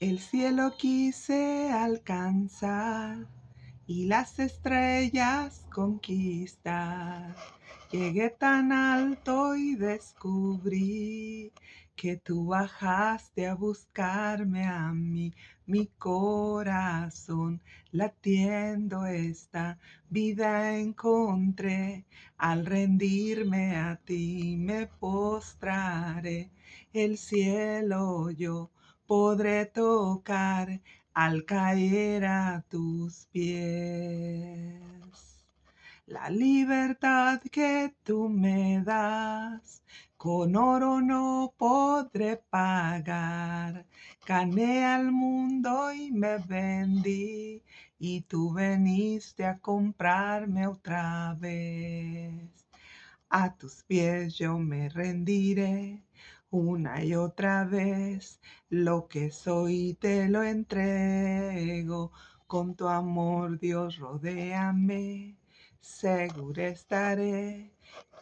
El cielo quise alcanzar y las estrellas conquistar. Llegué tan alto y descubrí que tú bajaste a buscarme a mí. Mi corazón latiendo esta vida encontré. Al rendirme a ti me postraré. El cielo yo podré tocar al caer a tus pies. La libertad que tú me das, con oro no podré pagar. Gané al mundo y me vendí, y tú veniste a comprarme otra vez. A tus pies yo me rendiré una y otra vez. Lo que soy te lo entrego. Con tu amor, Dios, rodéame. Segura estaré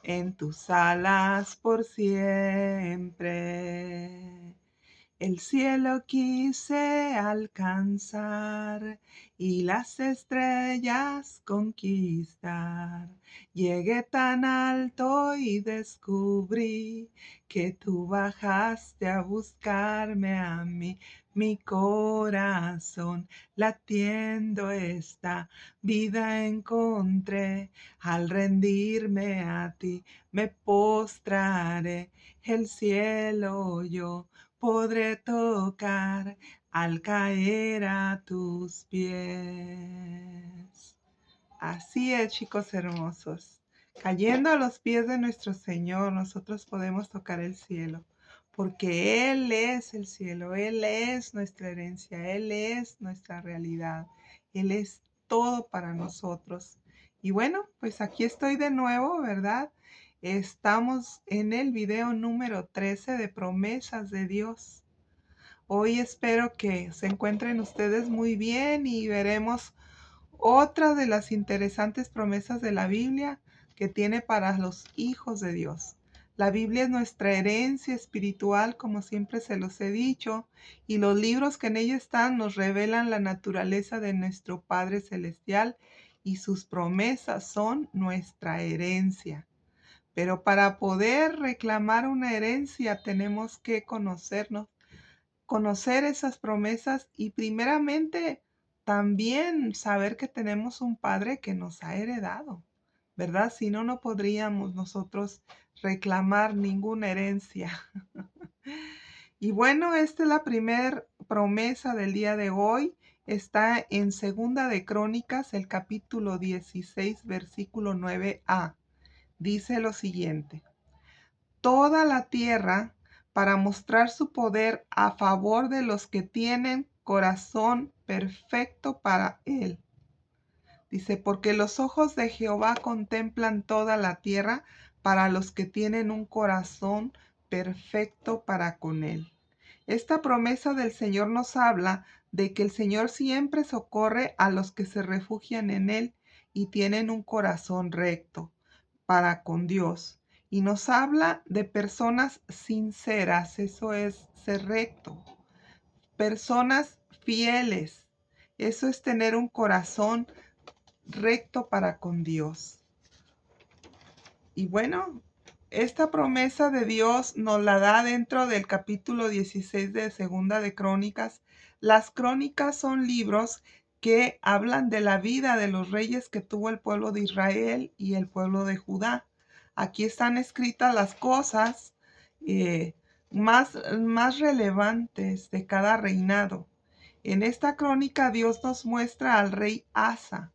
en tus alas por siempre. El cielo quise alcanzar y las estrellas conquistar. Llegué tan alto y descubrí que tú bajaste a buscarme a mí. Mi corazón latiendo esta vida encontré. Al rendirme a ti me postraré. El cielo yo podré tocar al caer a tus pies. Así es, chicos hermosos. Cayendo a los pies de nuestro Señor, nosotros podemos tocar el cielo, porque Él es el cielo, Él es nuestra herencia, Él es nuestra realidad, Él es todo para nosotros. Y bueno, pues aquí estoy de nuevo, ¿verdad? Estamos en el video número 13 de Promesas de Dios. Hoy espero que se encuentren ustedes muy bien y veremos otra de las interesantes promesas de la Biblia que tiene para los hijos de Dios. La Biblia es nuestra herencia espiritual, como siempre se los he dicho, y los libros que en ella están nos revelan la naturaleza de nuestro Padre Celestial y sus promesas son nuestra herencia. Pero para poder reclamar una herencia tenemos que conocer esas promesas y primeramente también saber que tenemos un Padre que nos ha heredado, ¿verdad? Si no, no podríamos nosotros reclamar ninguna herencia. Y bueno, esta es la primera promesa del día de hoy. Está en Segunda de Crónicas, el capítulo 16, versículo 9a. Dice lo siguiente: toda la tierra para mostrar su poder a favor de los que tienen corazón perfecto para él. Dice, porque los ojos de Jehová contemplan toda la tierra para los que tienen un corazón perfecto para con él. Esta promesa del Señor nos habla de que el Señor siempre socorre a los que se refugian en él y tienen un corazón recto para con Dios. Y nos habla de personas sinceras, eso es ser recto. Personas fieles, eso es tener un corazón recto para con Dios. Y bueno, esta promesa de Dios nos la da dentro del capítulo 16 de Segunda de Crónicas. Las crónicas son libros que hablan de la vida de los reyes que tuvo el pueblo de Israel y el pueblo de Judá. Aquí están escritas las cosas más relevantes de cada reinado. En esta crónica Dios nos muestra al rey Asa,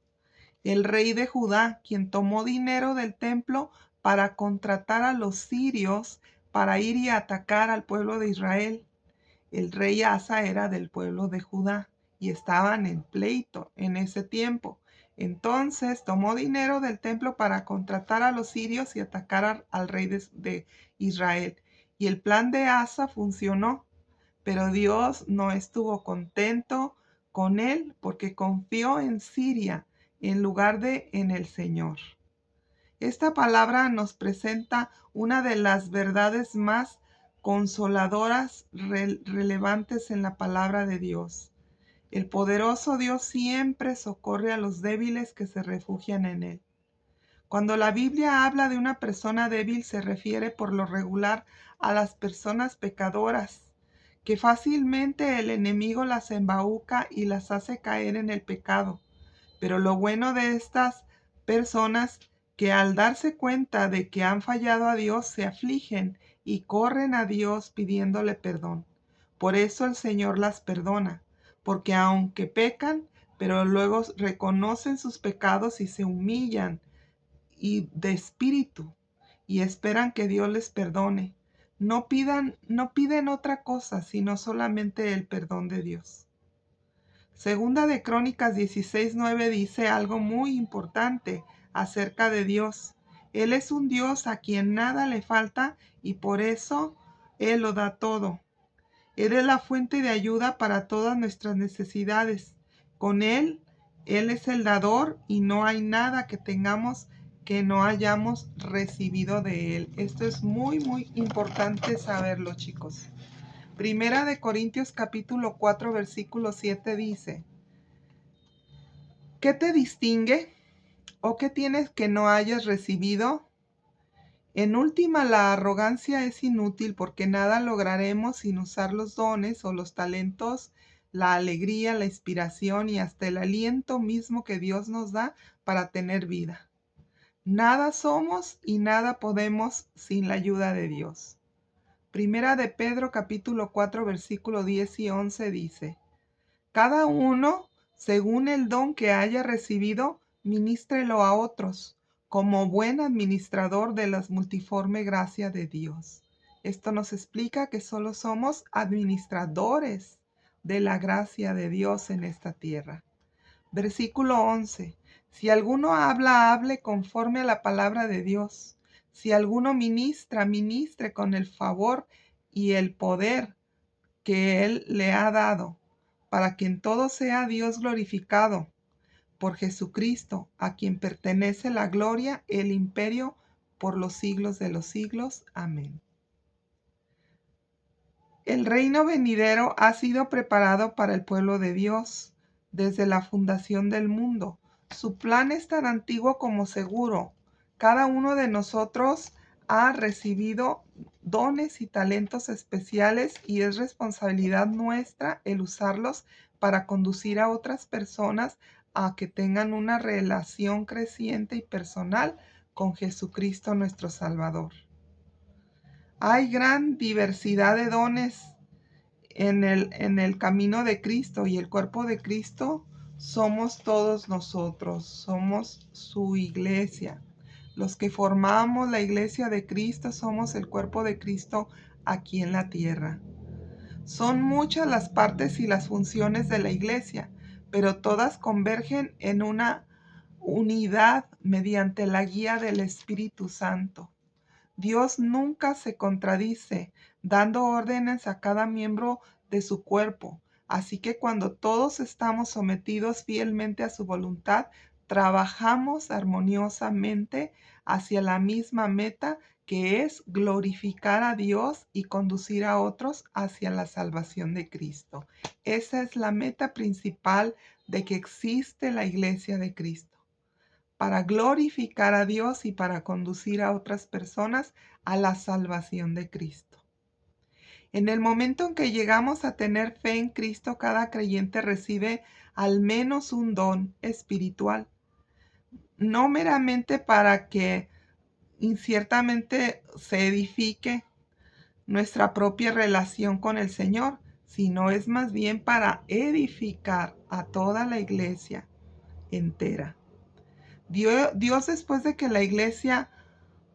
el rey de Judá, quien tomó dinero del templo para contratar a los sirios para ir y atacar al pueblo de Israel. El rey Asa era del pueblo de Judá y estaban en pleito en ese tiempo. Entonces tomó dinero del templo para contratar a los sirios y atacar al rey de Israel. Y el plan de Asa funcionó, pero Dios no estuvo contento con él porque confió en Siria en lugar de en el Señor. Esta palabra nos presenta una de las verdades más consoladoras relevantes en la palabra de Dios. El poderoso Dios siempre socorre a los débiles que se refugian en Él. Cuando la Biblia habla de una persona débil, se refiere por lo regular a las personas pecadoras, que fácilmente el enemigo las embauca y las hace caer en el pecado. Pero lo bueno de estas personas que al darse cuenta de que han fallado a Dios se afligen y corren a Dios pidiéndole perdón. Por eso el Señor las perdona, porque aunque pecan, pero luego reconocen sus pecados y se humillan y de espíritu y esperan que Dios les perdone. No piden otra cosa, sino solamente el perdón de Dios. Segunda de Crónicas 16:9 dice algo muy importante acerca de Dios. Él es un Dios a quien nada le falta y por eso Él lo da todo. Él es la fuente de ayuda para todas nuestras necesidades. Con Él es el dador y no hay nada que tengamos que no hayamos recibido de Él. Esto es muy, muy importante saberlo, chicos. Primera de Corintios capítulo 4, versículo 7 dice: ¿qué te distingue? ¿O qué tienes que no hayas recibido? En última, la arrogancia es inútil porque nada lograremos sin usar los dones o los talentos, la alegría, la inspiración y hasta el aliento mismo que Dios nos da para tener vida. Nada somos y nada podemos sin la ayuda de Dios. Primera de Pedro capítulo 4 versículo 10 y 11 dice: cada uno, según el don que haya recibido, ministrelo a otros, como buen administrador de la multiforme gracia de Dios. Esto nos explica que solo somos administradores de la gracia de Dios en esta tierra. Versículo 11. Si alguno habla, hable conforme a la palabra de Dios. Si alguno ministra, ministre con el favor y el poder que Él le ha dado, para que en todo sea Dios glorificado por Jesucristo, a quien pertenece la gloria, el imperio, por los siglos de los siglos. Amén. El reino venidero ha sido preparado para el pueblo de Dios desde la fundación del mundo. Su plan es tan antiguo como seguro. Cada uno de nosotros ha recibido dones y talentos especiales y es responsabilidad nuestra el usarlos para conducir a otras personas a que tengan una relación creciente y personal con Jesucristo nuestro Salvador. Hay gran diversidad de dones en el camino de Cristo y el cuerpo de Cristo somos todos nosotros, somos su iglesia. Los que formamos la iglesia de Cristo somos el cuerpo de Cristo aquí en la tierra. Son muchas las partes y las funciones de la iglesia, pero todas convergen en una unidad mediante la guía del Espíritu Santo. Dios nunca se contradice, dando órdenes a cada miembro de su cuerpo. Así que cuando todos estamos sometidos fielmente a su voluntad, trabajamos armoniosamente hacia la misma meta, que es glorificar a Dios y conducir a otros hacia la salvación de Cristo. Esa es la meta principal de que existe la iglesia de Cristo, para glorificar a Dios y para conducir a otras personas a la salvación de Cristo. En el momento en que llegamos a tener fe en Cristo, cada creyente recibe al menos un don espiritual, no meramente para que inciertamente se edifique nuestra propia relación con el Señor, sino es más bien para edificar a toda la iglesia entera. Dios, después de que la iglesia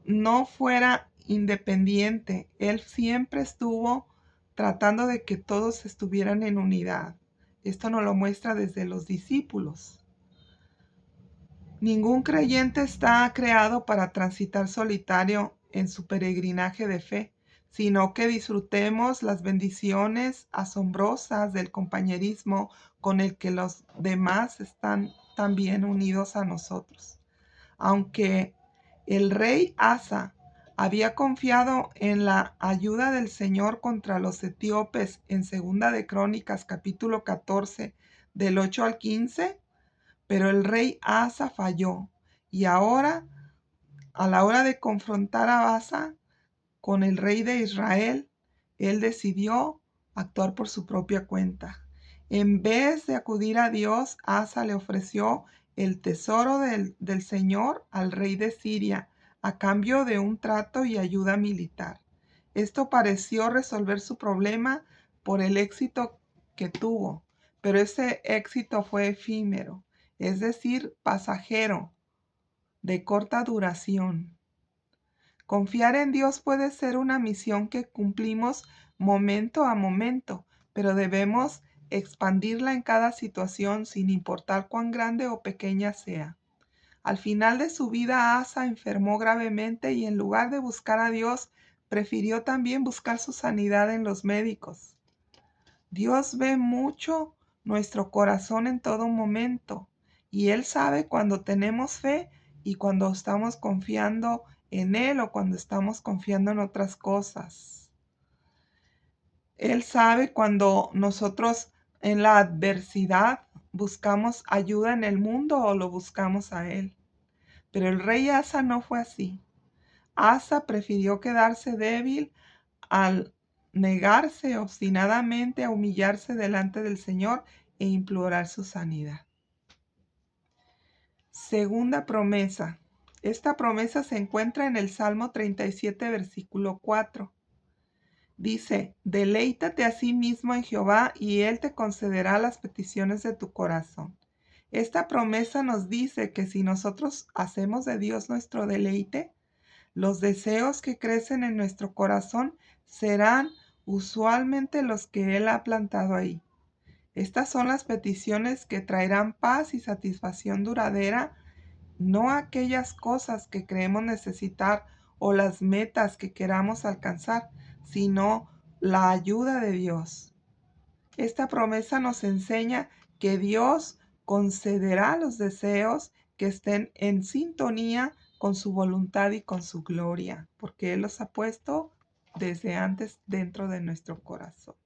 no fuera independiente, Él siempre estuvo tratando de que todos estuvieran en unidad. Esto nos lo muestra desde los discípulos. Ningún creyente está creado para transitar solitario en su peregrinaje de fe, sino que disfrutemos las bendiciones asombrosas del compañerismo con el que los demás están también unidos a nosotros. Aunque el rey Asa Había confiado en la ayuda del Señor contra los etíopes en Segunda de Crónicas, capítulo 14, del 8 al 15, pero el rey Asa falló. Y ahora, a la hora de confrontar a Asa con el rey de Israel, él decidió actuar por su propia cuenta. En vez de acudir a Dios, Asa le ofreció el tesoro del Señor al rey de Siria a cambio de un trato y ayuda militar. Esto pareció resolver su problema por el éxito que tuvo, pero ese éxito fue efímero, es decir, pasajero, de corta duración. Confiar en Dios puede ser una misión que cumplimos momento a momento, pero debemos expandirla en cada situación sin importar cuán grande o pequeña sea. Al final de su vida, Asa enfermó gravemente y en lugar de buscar a Dios, prefirió también buscar su sanidad en los médicos. Dios ve mucho nuestro corazón en todo momento y Él sabe cuando tenemos fe y cuando estamos confiando en Él o cuando estamos confiando en otras cosas. Él sabe cuando nosotros en la adversidad buscamos ayuda en el mundo o lo buscamos a Él. Pero el rey Asa no fue así. Asa prefirió quedarse débil al negarse obstinadamente a humillarse delante del Señor e implorar su sanidad. Segunda promesa. Esta promesa se encuentra en el Salmo 37, versículo 4. Dice, deleítate a sí mismo en Jehová y Él te concederá las peticiones de tu corazón. Esta promesa nos dice que si nosotros hacemos de Dios nuestro deleite, los deseos que crecen en nuestro corazón serán usualmente los que Él ha plantado ahí. Estas son las peticiones que traerán paz y satisfacción duradera, no aquellas cosas que creemos necesitar o las metas que queramos alcanzar, sino la ayuda de Dios. Esta promesa nos enseña que Dios concederá los deseos que estén en sintonía con su voluntad y con su gloria, porque Él los ha puesto desde antes dentro de nuestro corazón.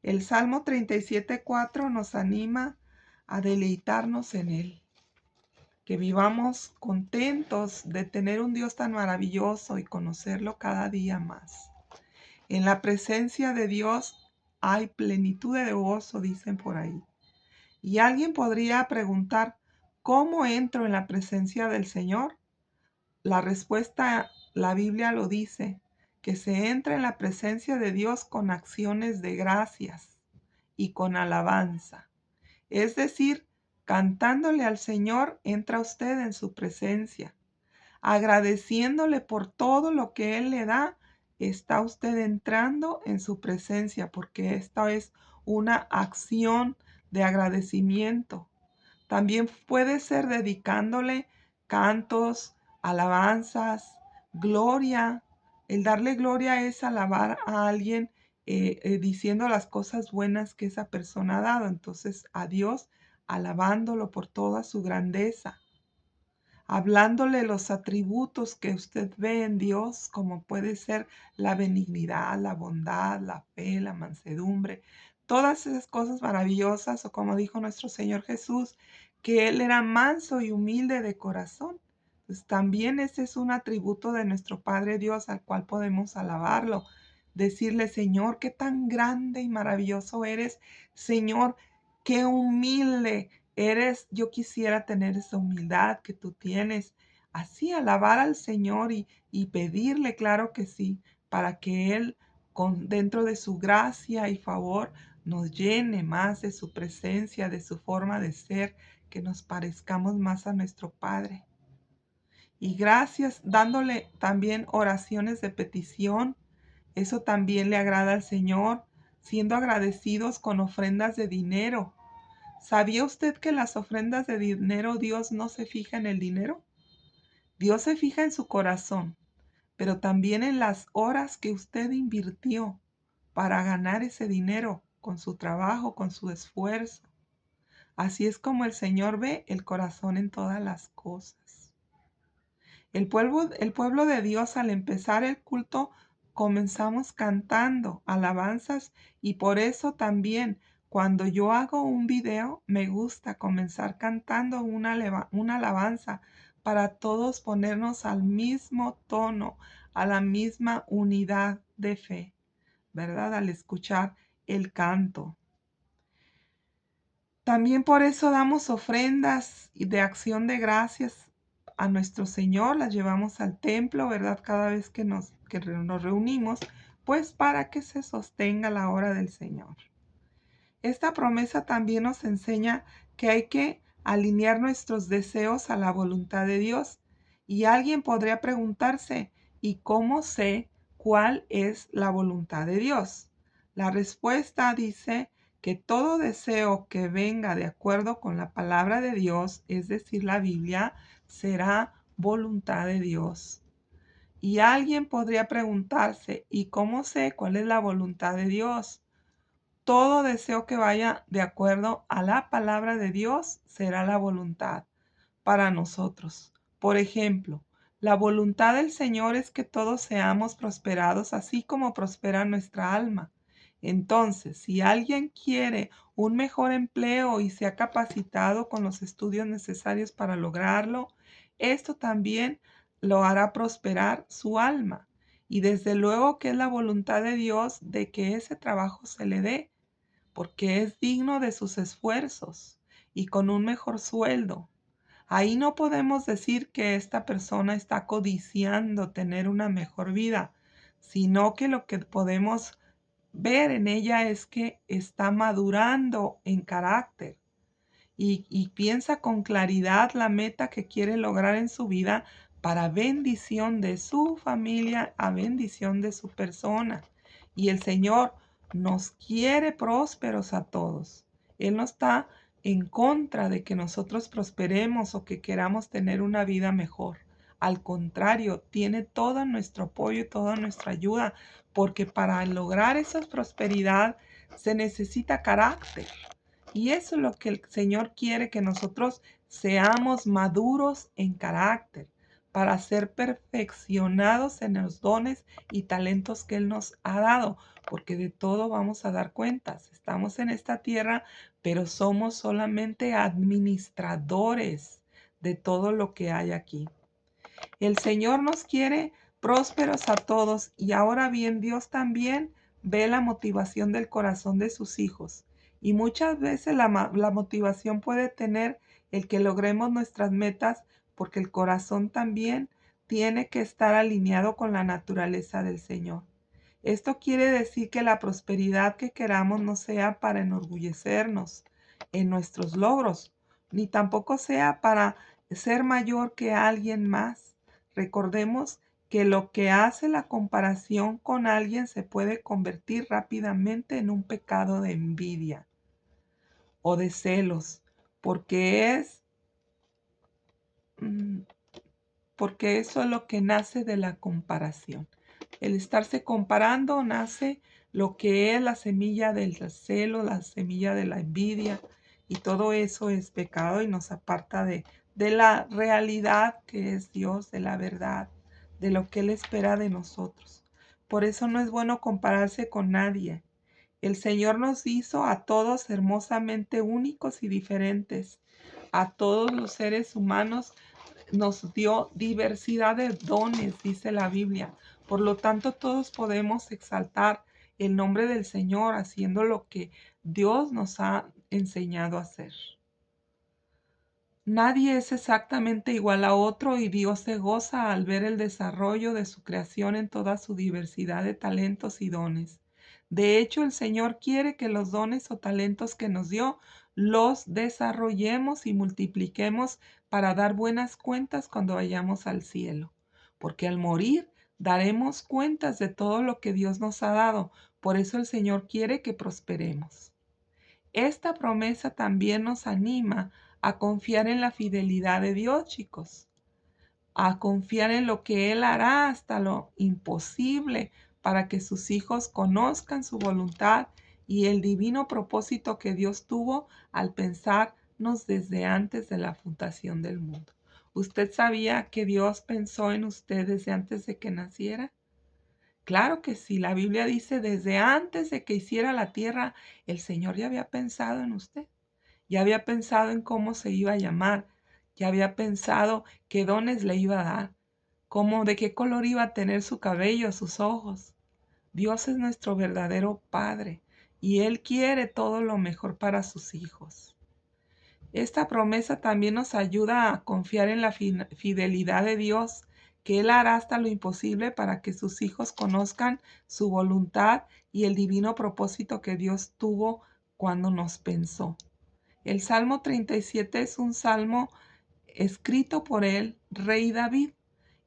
El Salmo 37:4 nos anima a deleitarnos en Él, que vivamos contentos de tener un Dios tan maravilloso y conocerlo cada día más. En la presencia de Dios hay plenitud de gozo, dicen por ahí. Y alguien podría preguntar, ¿cómo entro en la presencia del Señor? La respuesta, la Biblia lo dice, que se entra en la presencia de Dios con acciones de gracias y con alabanza. Es decir, cantándole al Señor, entra usted en su presencia. Agradeciéndole por todo lo que Él le da, está usted entrando en su presencia, porque esta es una acción de agradecimiento. También puede ser dedicándole cantos, alabanzas, gloria. El darle gloria es alabar a alguien diciendo las cosas buenas que esa persona ha dado. Entonces, a Dios alabándolo por toda su grandeza, hablándole los atributos que usted ve en Dios, como puede ser la benignidad, la bondad, la fe, la mansedumbre, todas esas cosas maravillosas, o como dijo nuestro Señor Jesús, que Él era manso y humilde de corazón. Pues también ese es un atributo de nuestro Padre Dios al cual podemos alabarlo, decirle, Señor, qué tan grande y maravilloso eres, Señor, qué humilde eres. Yo quisiera tener esa humildad que tú tienes, así alabar al Señor y pedirle, claro que sí, para que Él, dentro de su gracia y favor, nos llene más de su presencia, de su forma de ser, que nos parezcamos más a nuestro Padre. Y gracias, dándole también oraciones de petición, eso también le agrada al Señor, siendo agradecidos con ofrendas de dinero. ¿Sabía usted que las ofrendas de dinero Dios no se fija en el dinero? Dios se fija en su corazón, pero también en las horas que usted invirtió para ganar ese dinero con su trabajo, con su esfuerzo. Así es como el Señor ve el corazón en todas las cosas. El pueblo de Dios al empezar el culto comenzamos cantando alabanzas y por eso también cuando yo hago un video me gusta comenzar cantando una alabanza para todos ponernos al mismo tono, a la misma unidad de fe, ¿verdad? Al escuchar el canto. También por eso damos ofrendas y de acción de gracias a nuestro Señor, las llevamos al templo, ¿verdad? Cada vez que nos reunimos, pues para que se sostenga la obra del Señor. Esta promesa también nos enseña que hay que alinear nuestros deseos a la voluntad de Dios. Y alguien podría preguntarse, ¿y cómo sé cuál es la voluntad de Dios? La respuesta dice que todo deseo que venga de acuerdo con la palabra de Dios, es decir, la Biblia, será voluntad de Dios. Y alguien podría preguntarse, ¿y cómo sé cuál es la voluntad de Dios? Todo deseo que vaya de acuerdo a la palabra de Dios será la voluntad para nosotros. Por ejemplo, la voluntad del Señor es que todos seamos prosperados, así como prospera nuestra alma. Entonces, si alguien quiere un mejor empleo y se ha capacitado con los estudios necesarios para lograrlo, esto también lo hará prosperar su alma. Y desde luego que es la voluntad de Dios de que ese trabajo se le dé porque es digno de sus esfuerzos y con un mejor sueldo. Ahí no podemos decir que esta persona está codiciando tener una mejor vida, sino que lo que podemos ver en ella es que está madurando en carácter y piensa con claridad la meta que quiere lograr en su vida para bendición de su familia, a bendición de su persona. Y el Señor nos quiere prósperos a todos. Él no está en contra de que nosotros prosperemos o que queramos tener una vida mejor. Al contrario, tiene todo nuestro apoyo y toda nuestra ayuda, porque para lograr esa prosperidad se necesita carácter. Y eso es lo que el Señor quiere, que nosotros seamos maduros en carácter para ser perfeccionados en los dones y talentos que Él nos ha dado, porque de todo vamos a dar cuentas. Estamos en esta tierra, pero somos solamente administradores de todo lo que hay aquí. El Señor nos quiere prósperos a todos y ahora bien, Dios también ve la motivación del corazón de sus hijos. Y muchas veces la motivación puede tener el que logremos nuestras metas porque el corazón también tiene que estar alineado con la naturaleza del Señor. Esto quiere decir que la prosperidad que queramos no sea para enorgullecernos en nuestros logros, ni tampoco sea para ser mayor que alguien más. Recordemos que lo que hace la comparación con alguien se puede convertir rápidamente en un pecado de envidia o de celos, porque mm, porque eso es lo que nace de la comparación. El estarse comparando nace lo que es la semilla del celo, la semilla de la envidia, y todo eso es pecado y nos aparta de la realidad que es Dios, de la verdad, de lo que Él espera de nosotros. Por eso no es bueno compararse con nadie. El Señor nos hizo a todos hermosamente únicos y diferentes. A todos los seres humanos nos dio diversidad de dones, dice la Biblia. Por lo tanto, todos podemos exaltar el nombre del Señor haciendo lo que Dios nos ha enseñado a hacer. Nadie es exactamente igual a otro y Dios se goza al ver el desarrollo de su creación en toda su diversidad de talentos y dones. De hecho, el Señor quiere que los dones o talentos que nos dio los desarrollemos y multipliquemos para dar buenas cuentas cuando vayamos al cielo. Porque al morir daremos cuentas de todo lo que Dios nos ha dado. Por eso el Señor quiere que prosperemos. Esta promesa también nos anima a confiar en la fidelidad de Dios, chicos, a confiar en lo que Él hará hasta lo imposible para que sus hijos conozcan su voluntad y el divino propósito que Dios tuvo al pensarnos desde antes de la fundación del mundo. ¿Usted sabía que Dios pensó en usted desde antes de que naciera? Claro que sí, la Biblia dice, desde antes de que hiciera la tierra, el Señor ya había pensado en usted, ya había pensado en cómo se iba a llamar, ya había pensado qué dones le iba a dar, cómo, de qué color iba a tener su cabello, sus ojos. Dios es nuestro verdadero Padre y Él quiere todo lo mejor para sus hijos. Esta promesa también nos ayuda a confiar en la fidelidad de Dios, que Él hará hasta lo imposible para que sus hijos conozcan su voluntad y el divino propósito que Dios tuvo cuando nos pensó. El Salmo 37 es un salmo escrito por el rey David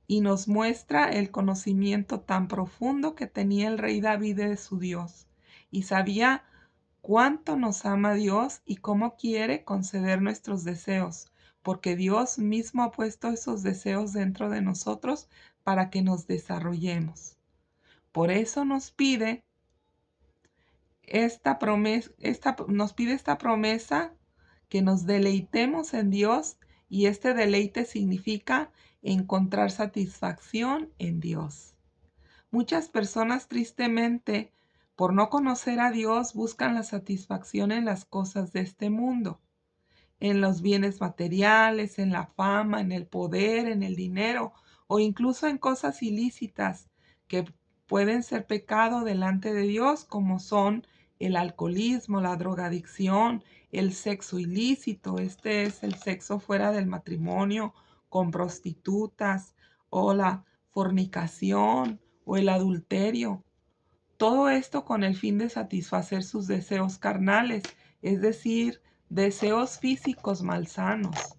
y nos muestra el conocimiento tan profundo que tenía el rey David de su Dios y sabía cuánto nos ama Dios y cómo quiere conceder nuestros deseos, porque Dios mismo ha puesto esos deseos dentro de nosotros para que nos desarrollemos. Por eso nos pide esta promesa que nos deleitemos en Dios, y este deleite significa encontrar satisfacción en Dios. Muchas personas tristemente, por no conocer a Dios, buscan la satisfacción en las cosas de este mundo, en los bienes materiales, en la fama, en el poder, en el dinero o incluso en cosas ilícitas que pueden ser pecado delante de Dios, como son el alcoholismo, la drogadicción, el sexo ilícito. Este es el sexo fuera del matrimonio con prostitutas, o la fornicación o el adulterio. Todo esto con el fin de satisfacer sus deseos carnales, es decir, deseos físicos malsanos,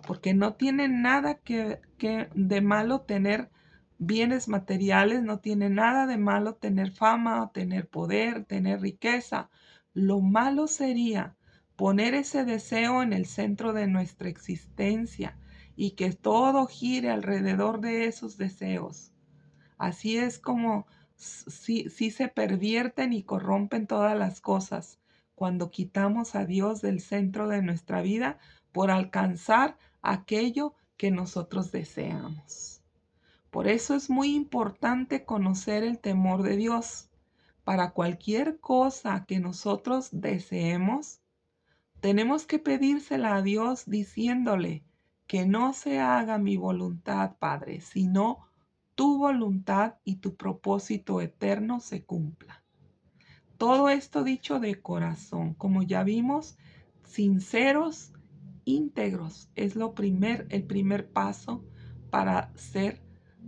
porque no tiene nada que de malo tener bienes materiales, no tiene nada de malo tener fama, tener poder, tener riqueza. Lo malo sería poner ese deseo en el centro de nuestra existencia y que todo gire alrededor de esos deseos. Así es como sí se pervierten y corrompen todas las cosas cuando quitamos a Dios del centro de nuestra vida por alcanzar aquello que nosotros deseamos. Por eso es muy importante conocer el temor de Dios. Para cualquier cosa que nosotros deseemos, tenemos que pedírsela a Dios diciéndole que no se haga mi voluntad, Padre, sino tu voluntad y tu propósito eterno se cumpla. Todo esto dicho de corazón, como ya vimos, sinceros, íntegros, es el primer paso para ser,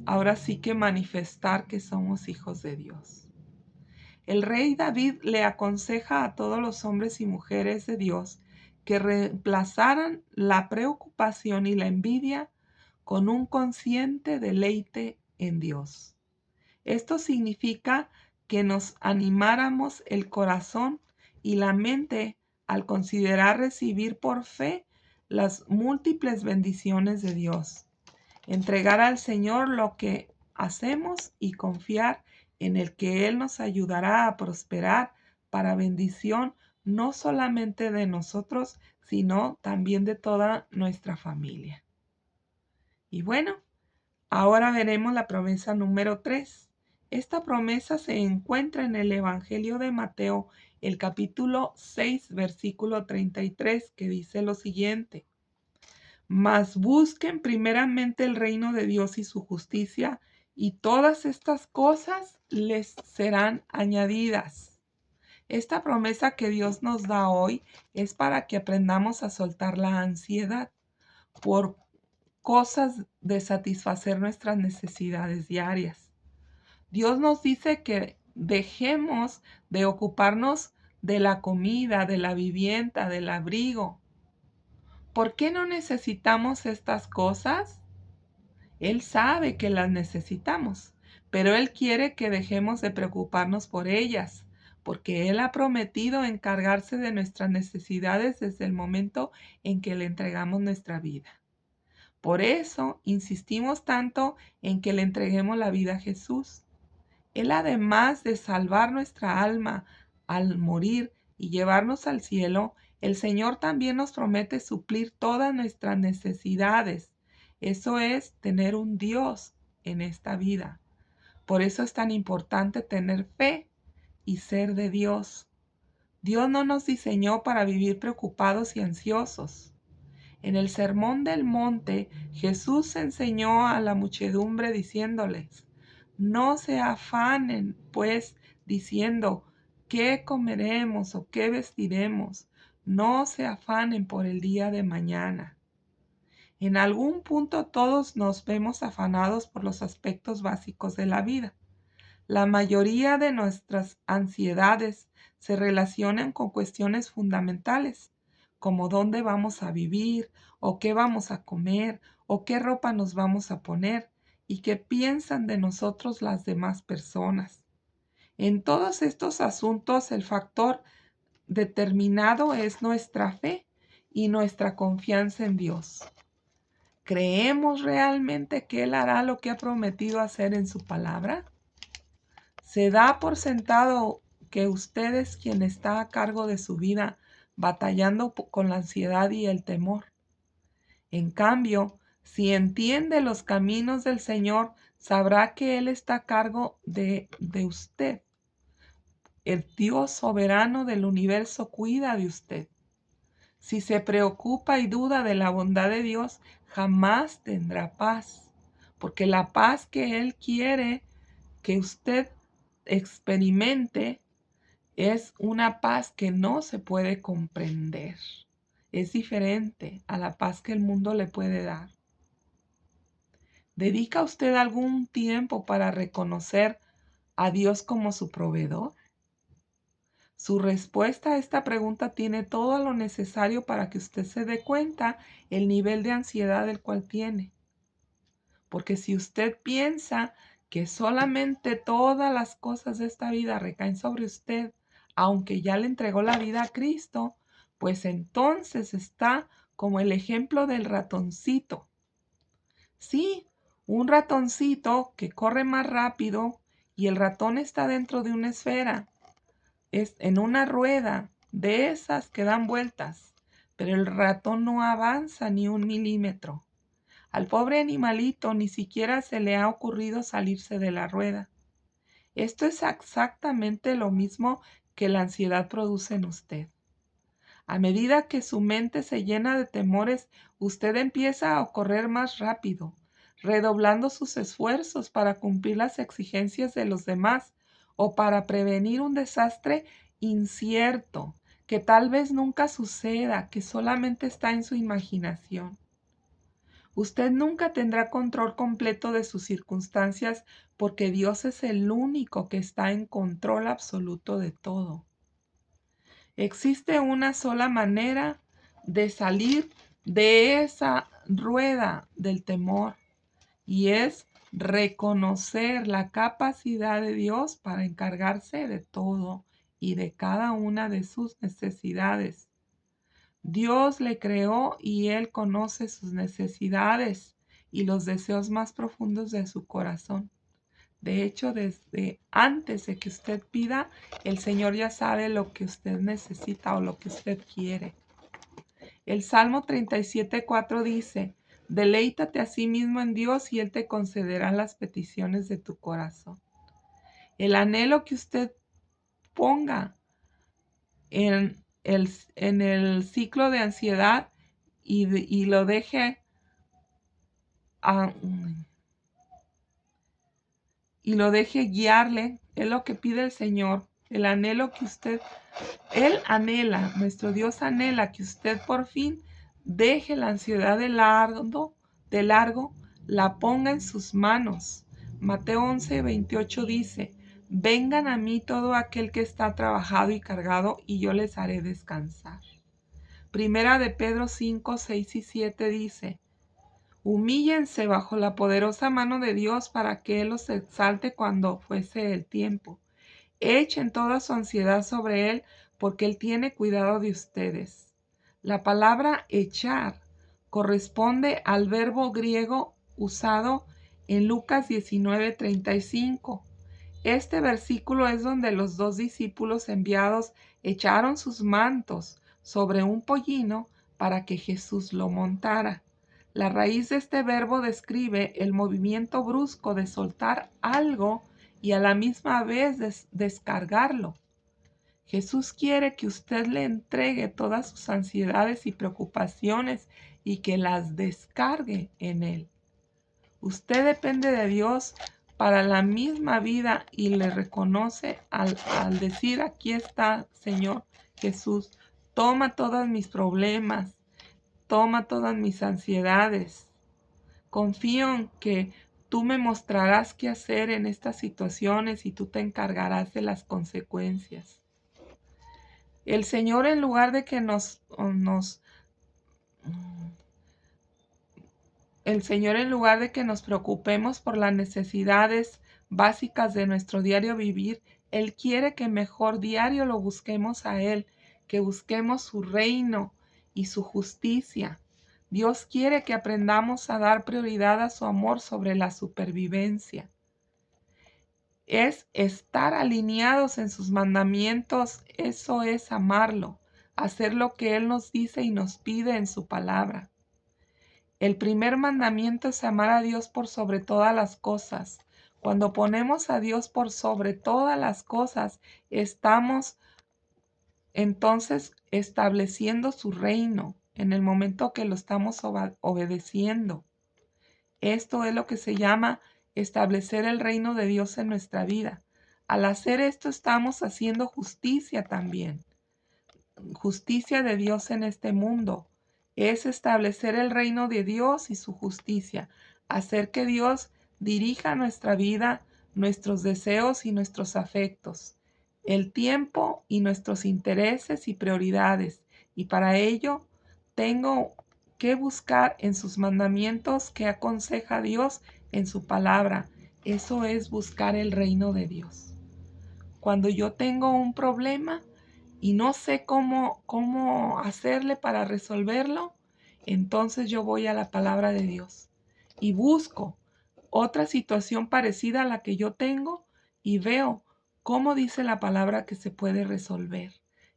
ahora sí que manifestar que somos hijos de Dios. El rey David le aconseja a todos los hombres y mujeres de Dios que reemplazaran la preocupación y la envidia con un consciente deleite en Dios. Esto significa que nos animáramos el corazón y la mente al considerar recibir por fe las múltiples bendiciones de Dios, entregar al Señor lo que hacemos y confiar en el que Él nos ayudará a prosperar para bendición no solamente de nosotros, sino también de toda nuestra familia. Y bueno, ahora veremos la promesa número 3. Esta promesa se encuentra en el Evangelio de Mateo, el capítulo 6, versículo 33, que dice lo siguiente: Mas busquen primeramente el reino de Dios y su justicia, y todas estas cosas les serán añadidas. Esta promesa que Dios nos da hoy es para que aprendamos a soltar la ansiedad por cosas de satisfacer nuestras necesidades diarias. Dios nos dice que dejemos de ocuparnos de la comida, de la vivienda, del abrigo. ¿Por qué no necesitamos estas cosas? Él sabe que las necesitamos, pero Él quiere que dejemos de preocuparnos por ellas, porque Él ha prometido encargarse de nuestras necesidades desde el momento en que le entregamos nuestra vida. Por eso insistimos tanto en que le entreguemos la vida a Jesús. Él, además de salvar nuestra alma al morir y llevarnos al cielo, el Señor también nos promete suplir todas nuestras necesidades. Eso es tener un Dios en esta vida. Por eso es tan importante tener fe y ser de Dios. Dios no nos diseñó para vivir preocupados y ansiosos. En el Sermón del Monte, Jesús enseñó a la muchedumbre diciéndoles: no se afanen, pues, diciendo: ¿qué comeremos o qué vestiremos? No se afanen por el día de mañana. En algún punto todos nos vemos afanados por los aspectos básicos de la vida. La mayoría de nuestras ansiedades se relacionan con cuestiones fundamentales, como dónde vamos a vivir, o qué vamos a comer, o qué ropa nos vamos a poner, y qué piensan de nosotros las demás personas. En todos estos asuntos, el factor determinado es nuestra fe y nuestra confianza en Dios. ¿Creemos realmente que Él hará lo que ha prometido hacer en su palabra? Se da por sentado que usted es quien está a cargo de su vida, batallando con la ansiedad y el temor. En cambio, si entiende los caminos del Señor, sabrá que Él está a cargo de usted. El Dios soberano del universo cuida de usted. Si se preocupa y duda de la bondad de Dios, jamás tendrá paz, porque la paz que Él quiere que usted experimente es una paz que no se puede comprender. Es diferente a la paz que el mundo le puede dar. ¿Dedica usted algún tiempo para reconocer a Dios como su proveedor? Su respuesta a esta pregunta tiene todo lo necesario para que usted se dé cuenta el nivel de ansiedad del cual tiene. Porque si usted piensa que solamente todas las cosas de esta vida recaen sobre usted, aunque ya le entregó la vida a Cristo, pues entonces está como el ejemplo del ratoncito. Sí, un ratoncito que corre más rápido y el ratón está dentro de una esfera, es en una rueda de esas que dan vueltas, pero el ratón no avanza ni un milímetro. Al pobre animalito ni siquiera se le ha ocurrido salirse de la rueda. Esto es exactamente lo mismo que la ansiedad produce en usted. A medida que su mente se llena de temores, usted empieza a correr más rápido, redoblando sus esfuerzos para cumplir las exigencias de los demás o para prevenir un desastre incierto, que tal vez nunca suceda, que solamente está en su imaginación. Usted nunca tendrá control completo de sus circunstancias porque Dios es el único que está en control absoluto de todo. Existe una sola manera de salir de esa rueda del temor y es reconocer la capacidad de Dios para encargarse de todo y de cada una de sus necesidades. Dios le creó y Él conoce sus necesidades y los deseos más profundos de su corazón. De hecho, desde antes de que usted pida, el Señor ya sabe lo que usted necesita o lo que usted quiere. El Salmo 37:4 dice: deleítate a sí mismo en Dios y Él te concederá las peticiones de tu corazón. El anhelo que usted ponga en el ciclo de ansiedad y lo deje a, y lo deje guiarle, es lo que pide el Señor, el anhelo que Él anhela, nuestro Dios anhela que usted por fin deje la ansiedad de largo, la ponga en sus manos. Mateo 11:28 dice: vengan a mí todo aquel que está trabajado y cargado, y yo les haré descansar. Primera de Pedro 5:6 y 7 dice: humíllense bajo la poderosa mano de Dios para que Él los exalte cuando fuese el tiempo. Echen toda su ansiedad sobre Él, porque Él tiene cuidado de ustedes. La palabra echar corresponde al verbo griego usado en Lucas 19:35. Este versículo es donde los dos discípulos enviados echaron sus mantos sobre un pollino para que Jesús lo montara. La raíz de este verbo describe el movimiento brusco de soltar algo y a la misma vez descargarlo. Jesús quiere que usted le entregue todas sus ansiedades y preocupaciones y que las descargue en Él. Usted depende de Dios para la misma vida y le reconoce al decir: aquí está, Señor Jesús, toma todos mis problemas, toma todas mis ansiedades. Confío en que tú me mostrarás qué hacer en estas situaciones y tú te encargarás de las consecuencias. El Señor, en lugar de que nos preocupemos por las necesidades básicas de nuestro diario vivir, Él quiere que mejor diario lo busquemos a Él, que busquemos su reino y su justicia. Dios quiere que aprendamos a dar prioridad a su amor sobre la supervivencia. Es estar alineados en sus mandamientos, eso es amarlo, hacer lo que Él nos dice y nos pide en su palabra. El primer mandamiento es amar a Dios por sobre todas las cosas. Cuando ponemos a Dios por sobre todas las cosas, estamos entonces estableciendo su reino en el momento que lo estamos obedeciendo. Esto es lo que se llama establecer el reino de Dios en nuestra vida. Al hacer esto estamos haciendo justicia también. Justicia de Dios en este mundo. Es establecer el reino de Dios y su justicia. Hacer que Dios dirija nuestra vida, nuestros deseos y nuestros afectos, el tiempo y nuestros intereses y prioridades. Y para ello tengo que buscar en sus mandamientos qué aconseja Dios en su palabra. Eso es buscar el reino de Dios. Cuando yo tengo un problema y no sé cómo hacerle para resolverlo, entonces yo voy a la palabra de Dios y busco otra situación parecida a la que yo tengo y veo cómo dice la palabra que se puede resolver.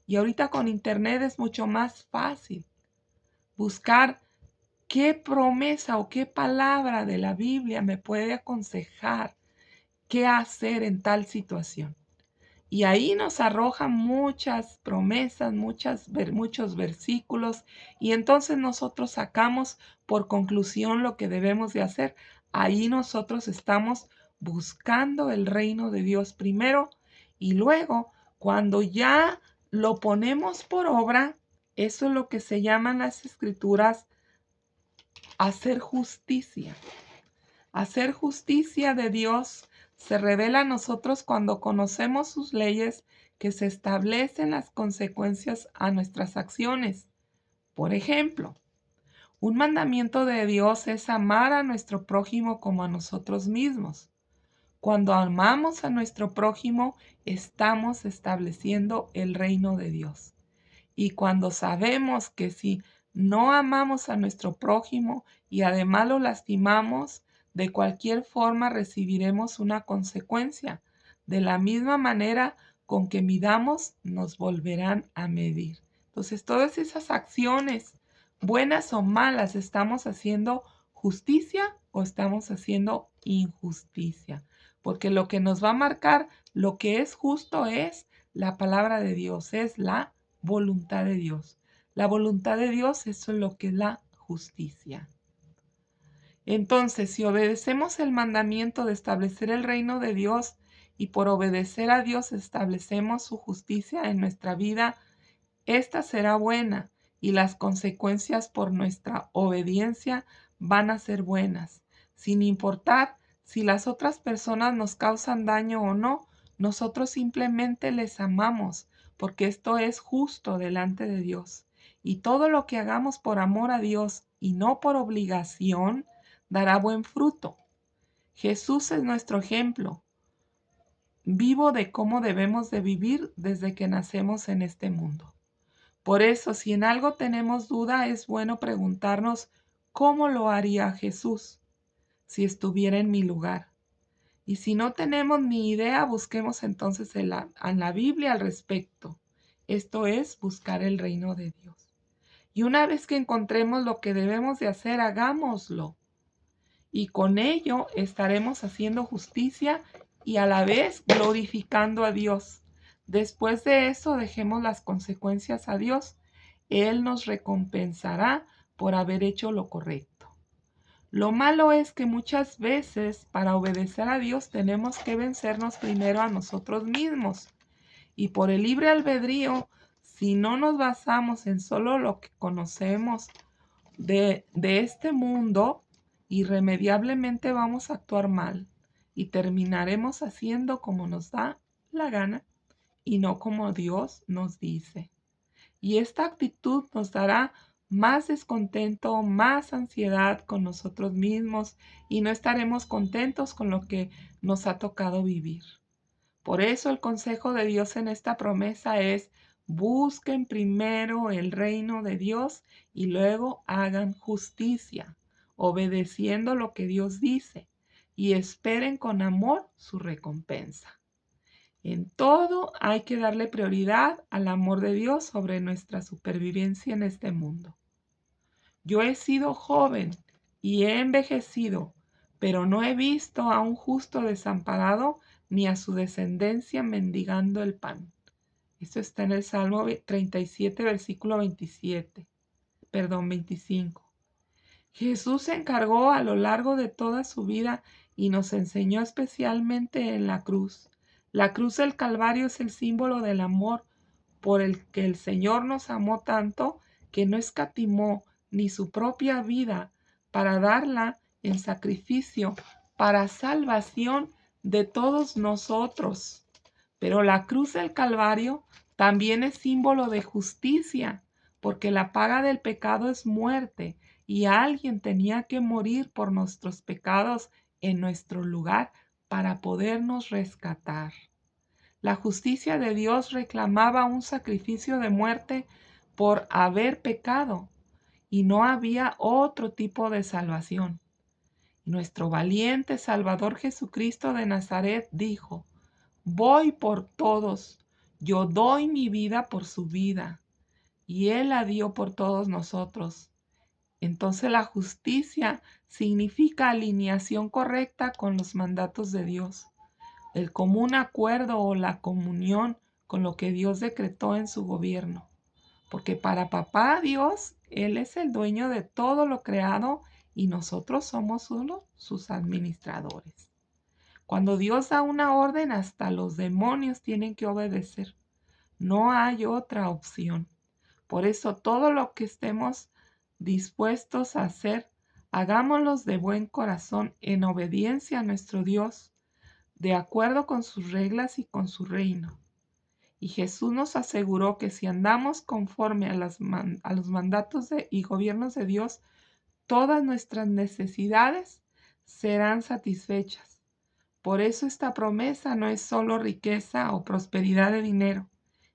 Y ahorita con internet es mucho más fácil buscar qué promesa o qué palabra de la Biblia me puede aconsejar qué hacer en tal situación. Y ahí nos arroja muchas promesas, muchos versículos, y entonces nosotros sacamos por conclusión lo que debemos de hacer. Ahí nosotros estamos buscando el reino de Dios primero, y luego, cuando ya lo ponemos por obra, eso es lo que se llaman las escrituras hacer justicia. Hacer justicia de Dios se revela a nosotros cuando conocemos sus leyes, que se establecen las consecuencias a nuestras acciones. Por ejemplo, un mandamiento de Dios es amar a nuestro prójimo como a nosotros mismos. Cuando amamos a nuestro prójimo, estamos estableciendo el reino de Dios. Y cuando sabemos que si no amamos a nuestro prójimo y además lo lastimamos, de cualquier forma recibiremos una consecuencia. De la misma manera con que midamos, nos volverán a medir. Entonces, todas esas acciones, buenas o malas, ¿estamos haciendo justicia o estamos haciendo injusticia? Porque lo que nos va a marcar lo que es justo es la palabra de Dios, es la voluntad de Dios. La voluntad de Dios, eso es lo que es la justicia. Entonces, si obedecemos el mandamiento de establecer el reino de Dios y por obedecer a Dios establecemos su justicia en nuestra vida, esta será buena y las consecuencias por nuestra obediencia van a ser buenas. Sin importar si las otras personas nos causan daño o no, nosotros simplemente les amamos, porque esto es justo delante de Dios. Y todo lo que hagamos por amor a Dios y no por obligación, dará buen fruto. Jesús es nuestro ejemplo vivo de cómo debemos de vivir desde que nacemos en este mundo. Por eso, si en algo tenemos duda, es bueno preguntarnos cómo lo haría Jesús si estuviera en mi lugar. Y si no tenemos ni idea, busquemos entonces en la Biblia al respecto. Esto es buscar el reino de Dios. Y una vez que encontremos lo que debemos de hacer, hagámoslo. Y con ello estaremos haciendo justicia y a la vez glorificando a Dios. Después de eso, dejemos las consecuencias a Dios. Él nos recompensará por haber hecho lo correcto. Lo malo es que muchas veces para obedecer a Dios tenemos que vencernos primero a nosotros mismos. Y por el libre albedrío, si no nos basamos en solo lo que conocemos de este mundo, irremediablemente vamos a actuar mal y terminaremos haciendo como nos da la gana y no como Dios nos dice. Y esta actitud nos dará más descontento, más ansiedad con nosotros mismos y no estaremos contentos con lo que nos ha tocado vivir. Por eso el consejo de Dios en esta promesa es: busquen primero el reino de Dios y luego hagan justicia, obedeciendo lo que Dios dice, y esperen con amor su recompensa. En todo hay que darle prioridad al amor de Dios sobre nuestra supervivencia en este mundo. Yo he sido joven y he envejecido, pero no he visto a un justo desamparado ni a su descendencia mendigando el pan. Esto está en el Salmo 37, versículo 25. Jesús se encargó a lo largo de toda su vida y nos enseñó especialmente en la cruz. La cruz del Calvario es el símbolo del amor por el que el Señor nos amó tanto que no escatimó ni su propia vida para darla en sacrificio para salvación de todos nosotros. Pero la cruz del Calvario también es símbolo de justicia, porque la paga del pecado es muerte y alguien tenía que morir por nuestros pecados en nuestro lugar para podernos rescatar. La justicia de Dios reclamaba un sacrificio de muerte por haber pecado y no había otro tipo de salvación. Nuestro valiente Salvador Jesucristo de Nazaret dijo: voy por todos, yo doy mi vida por su vida, y Él la dio por todos nosotros. Entonces la justicia significa alineación correcta con los mandatos de Dios, el común acuerdo o la comunión con lo que Dios decretó en su gobierno. Porque para papá Dios, Él es el dueño de todo lo creado y nosotros somos solo sus administradores. Cuando Dios da una orden, hasta los demonios tienen que obedecer. No hay otra opción. Por eso todo lo que estemos dispuestos a hacer, hagámoslos de buen corazón en obediencia a nuestro Dios, de acuerdo con sus reglas y con su reino. Y Jesús nos aseguró que si andamos conforme a los mandatos y gobiernos de Dios, todas nuestras necesidades serán satisfechas. Por eso esta promesa no es solo riqueza o prosperidad de dinero,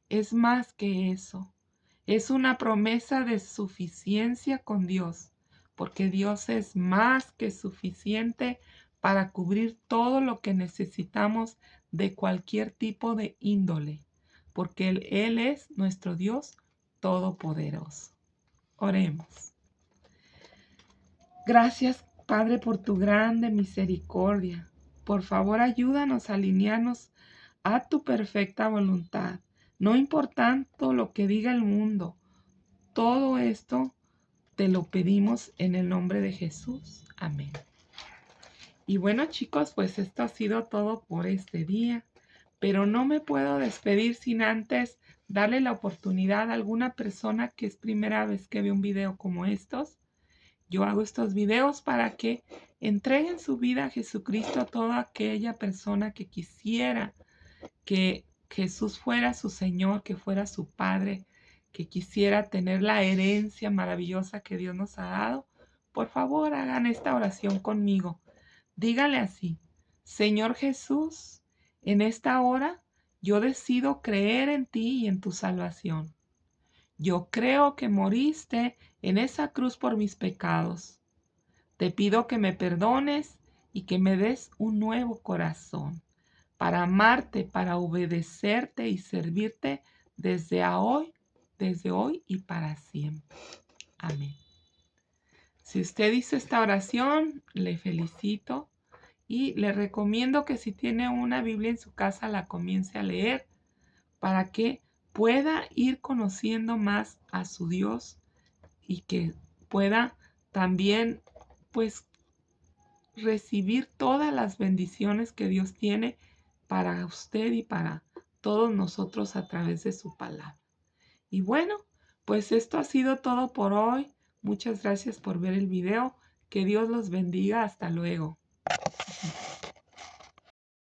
es más que eso. Es una promesa de suficiencia con Dios, porque Dios es más que suficiente para cubrir todo lo que necesitamos de cualquier tipo de índole, porque Él es nuestro Dios todopoderoso. Oremos. Gracias, Padre, por tu grande misericordia. Por favor, ayúdanos a alinearnos a tu perfecta voluntad, no importando lo que diga el mundo. Todo esto te lo pedimos en el nombre de Jesús. Amén. Y bueno, chicos, pues esto ha sido todo por este día, pero no me puedo despedir sin antes darle la oportunidad a alguna persona que es primera vez que ve un video como estos. Yo hago estos videos para que entreguen su vida a Jesucristo a toda aquella persona que quisiera que Jesús fuera su Señor, que fuera su Padre, que quisiera tener la herencia maravillosa que Dios nos ha dado. Por favor, hagan esta oración conmigo. Dígale así: Señor Jesús, en esta hora yo decido creer en ti y en tu salvación. Yo creo que moriste en esa cruz por mis pecados. Te pido que me perdones y que me des un nuevo corazón para amarte, para obedecerte y servirte desde hoy y para siempre. Amén. Si usted hizo esta oración, le felicito y le recomiendo que si tiene una Biblia en su casa, la comience a leer para que pueda ir conociendo más a su Dios y que pueda también, pues, recibir todas las bendiciones que Dios tiene para usted y para todos nosotros a través de su palabra. Y bueno, pues esto ha sido todo por hoy. Muchas gracias por ver el video. Que Dios los bendiga. Hasta luego.